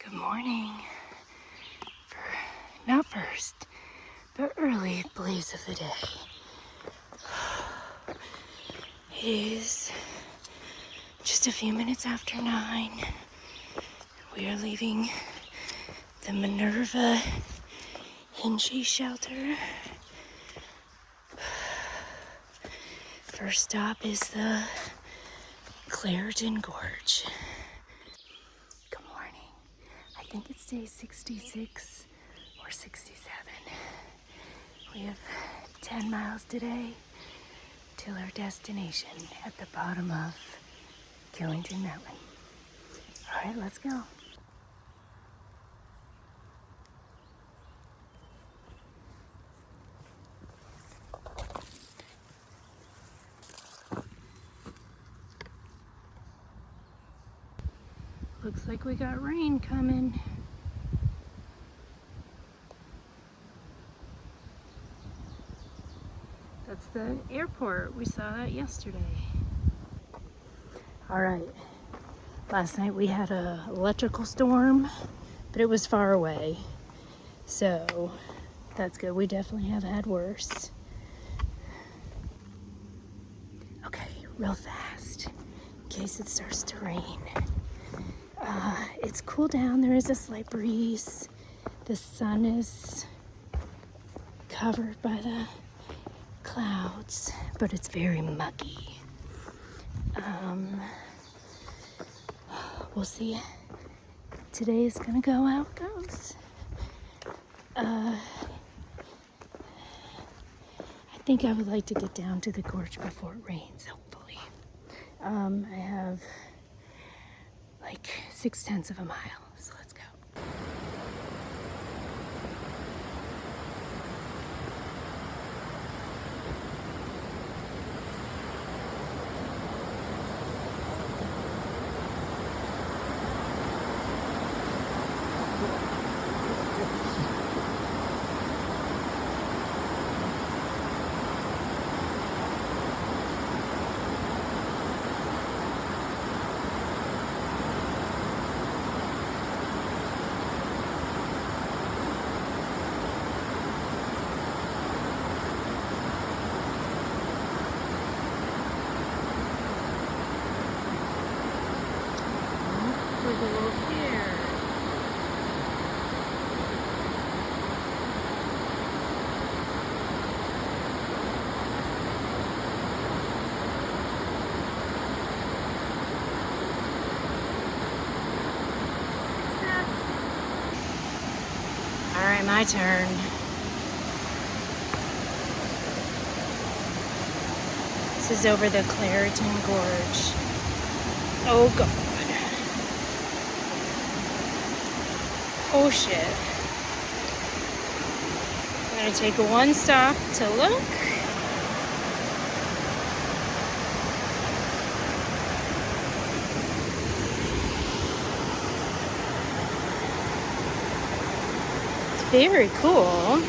Good morning. Not first, but early blaze of the day. It is just a few minutes after 9. We are leaving the Minerva Hinge shelter. First stop is the Claritin Gorge. Good morning. I think it's day 66 or 67. We have 10 miles today till our destination at the bottom of Killington Mountain. All right, let's go. Looks like we got rain coming. That's the airport. We saw that yesterday. All right. Last night we had an electrical storm, but it was far away. So that's good. We definitely have had worse. Okay, real fast, in case it starts to rain. It's cooled down. There is a slight breeze. The sun is covered by the clouds, but it's very muggy. We'll see. Today is gonna go how it goes. I think I would like to get down to the gorge before it rains, hopefully. I have like 0.6 of a mile, so let's go. With a little here. All right, my turn. This is over the Claritin Gorge. Oh God. Oh shit. I'm gonna take one stop to look. It's very cool.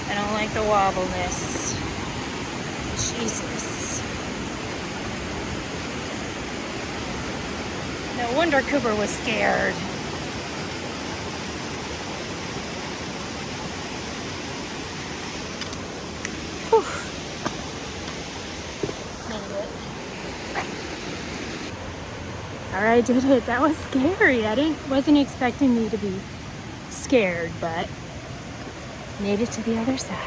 I don't like the wobbleness. Jesus. No wonder Cooper was scared. Whew. All right, did it. That was scary. Wasn't expecting me to be scared, but made it to the other side.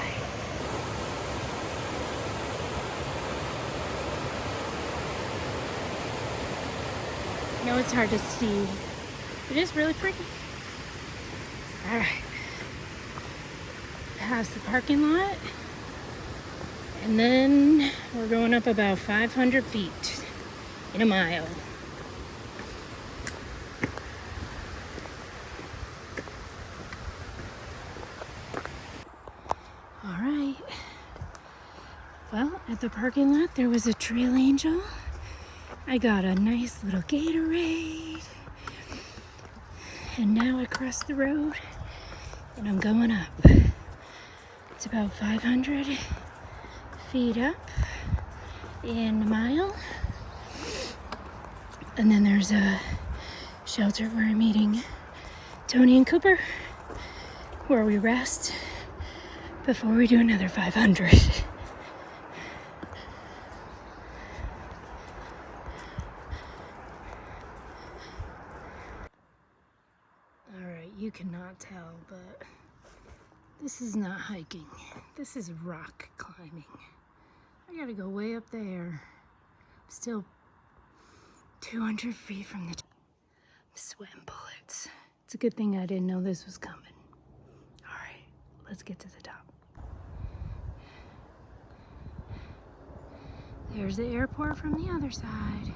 I know it's hard to see. It is really pretty. All right. Past the parking lot. And then we're going up about 500 feet in a mile. All right. Well, at the parking lot, there was a trail angel. I got a nice little Gatorade. And now I crossed the road and I'm going up. It's about 500 feet up in a mile. And then there's a shelter where I'm meeting Tony and Cooper, where we rest before we do another 500. Alright, you cannot tell, but this is not hiking. This is rock climbing. I gotta go way up there. Still 200 feet from the top. I'm sweating bullets. It's a good thing I didn't know this was coming. Alright, let's get to the top. There's the airport from the other side.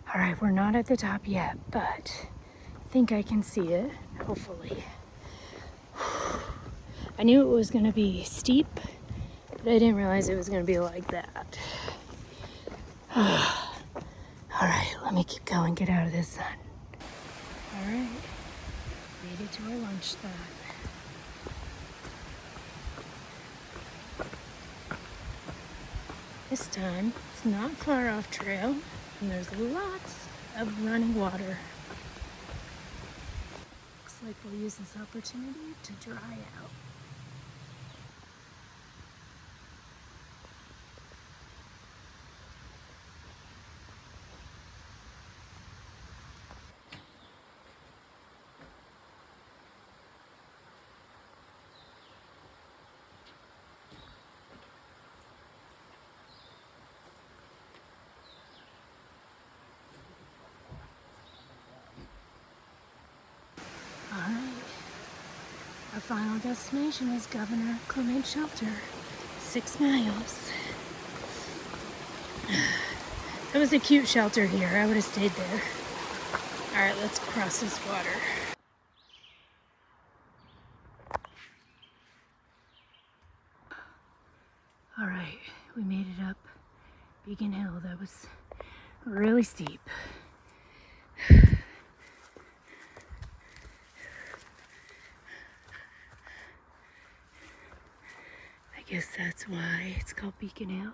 Alright, we're not at the top yet, but I think I can see it, hopefully. I knew it was gonna be steep, but I didn't realize it was gonna be like that. Alright, let me keep going, get out of this sun. Alright, made it to our lunch spot. This time, it's not far off trail, and there's lots of running water. Looks like we'll use this opportunity to dry out. Our final destination is Governor Clement Shelter, 6 miles. That was a cute shelter here. I would have stayed there. All right, let's cross this water. All right, we made it up Beacon Hill. That was really steep. I guess that's why it's called Beacon Hill.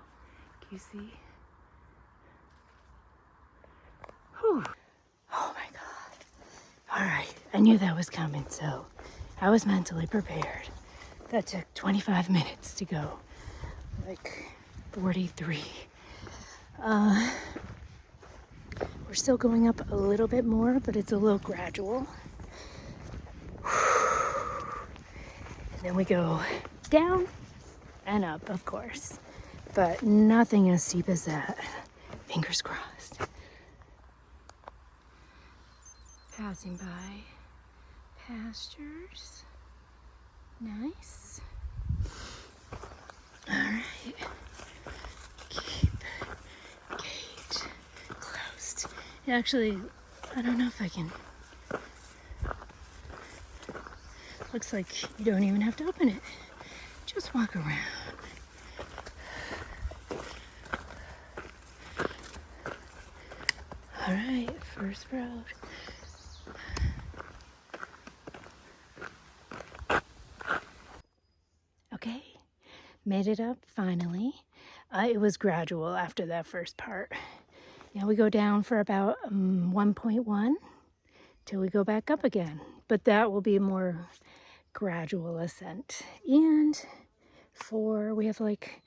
Can you see? Whew. Oh my God. All right, I knew that was coming, so I was mentally prepared. That took 25 minutes to go, like 43. We're still going up a little bit more, but it's a little gradual. And then we go down and up, of course, but nothing as steep as that. Fingers crossed. Passing by pastures. Nice. All right. Keep gate closed. Actually, I don't know if I can. Looks like you don't even have to open it. Just walk around. All right, first road. Okay, made it up finally. It was gradual after that first part. Now we go down for about 1.1 till we go back up again. But that will be a more gradual ascent. And we have like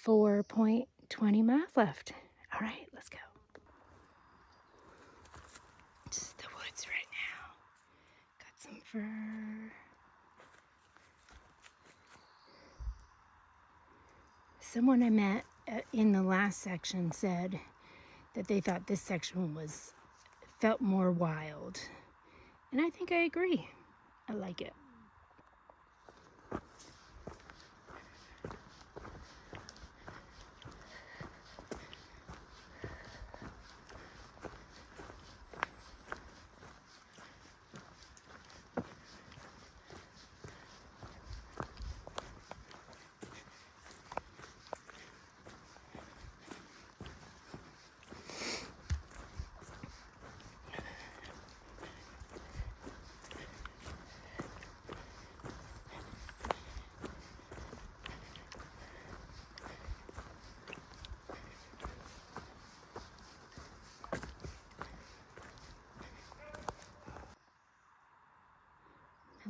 4.20 miles left. All right, let's go. Just the woods right now. Got some fur. Someone I met in the last section said that they thought this section felt more wild. And I think I agree. I like it.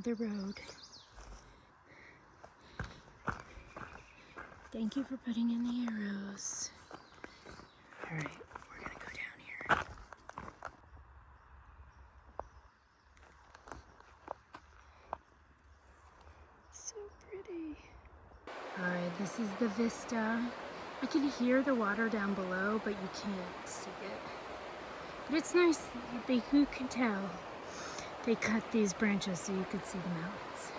the road. Thank you for putting in the arrows. All right, we're gonna go down here. So pretty. All right, this is the vista. I can hear the water down below, but you can't see it. But it's nice, you can tell. They cut these branches so you could see the mountains.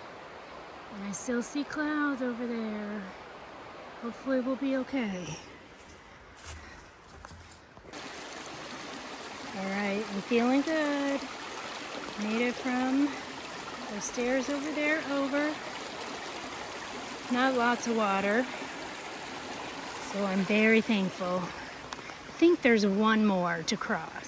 And I still see clouds over there. Hopefully we'll be okay. All right, I'm feeling good. Made it from the stairs over there over. Not lots of water, so I'm very thankful. I think there's one more to cross.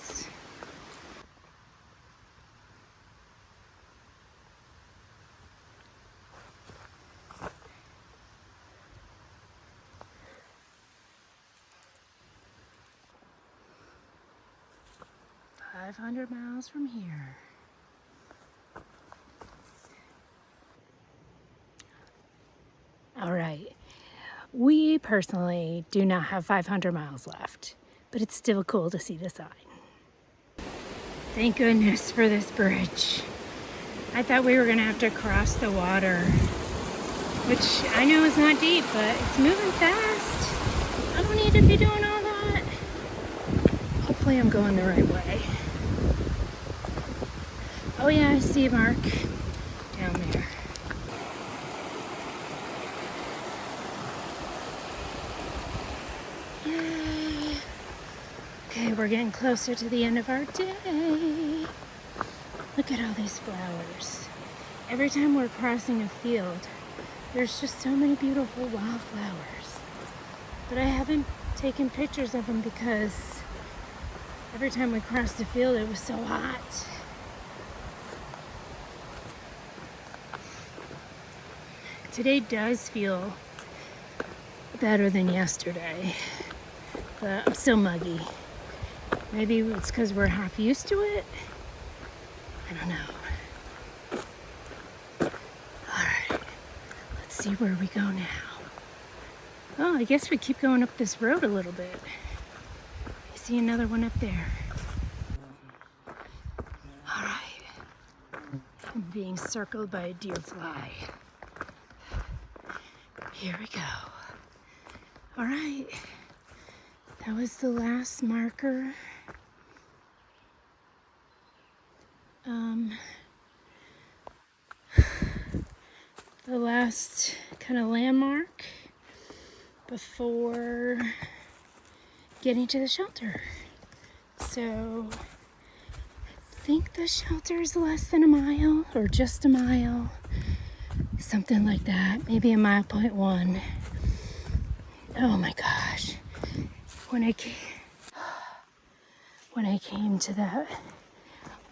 $500 from here. All right, we personally do not have 500 miles left, but it's still cool to see the sign. Thank goodness for this bridge. I thought we were gonna have to cross the water, which I know is not deep, but it's moving fast. I don't need to be doing all that. Hopefully I'm going the right way. Oh yeah, I see a mark down there. Yay. Okay, we're getting closer to the end of our day. Look at all these flowers. Every time we're crossing a field, there's just so many beautiful wildflowers. But I haven't taken pictures of them because every time we crossed the field, it was so hot. Today does feel better than yesterday, but I'm still muggy. Maybe it's because we're half used to it. I don't know. All right, let's see where we go now. Oh, I guess we keep going up this road a little bit. I see another one up there. All right, I'm being circled by a deer fly. Here we go. All right, that was the last marker. The last kind of landmark before getting to the shelter. So I think the shelter is less than a mile or just a mile, something like that, maybe a 1.1 miles. Oh my gosh, when I came to that,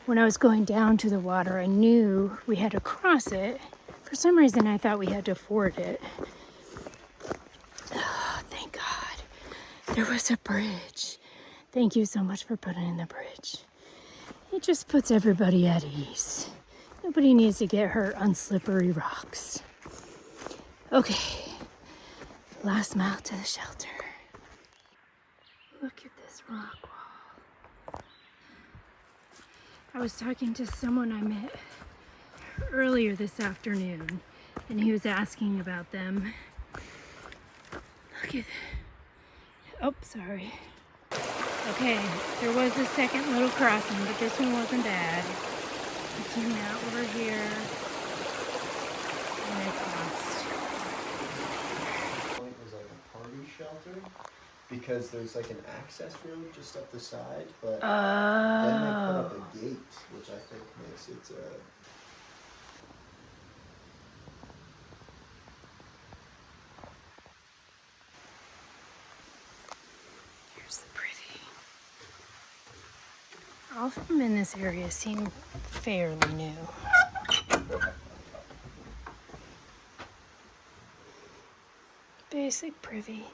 when I was going down to the water, I knew we had to cross it. For some reason, I thought we had to ford it. Oh, thank God. There was a bridge. Thank you so much for putting in the bridge. It just puts everybody at ease. Nobody needs to get hurt on slippery rocks. Okay, last mile to the shelter. Look at this rock wall. I was talking to someone I met earlier this afternoon, and he was asking about them. Look at, oh, sorry. Okay, there was a second little crossing, but this one wasn't bad. I came out over here, and I crossed. It was like a party shelter, because there's like an access road just up the side, but then they put up a gate, which I think makes it Here's the privy. All of them in this area seem fairly new. Basic privy.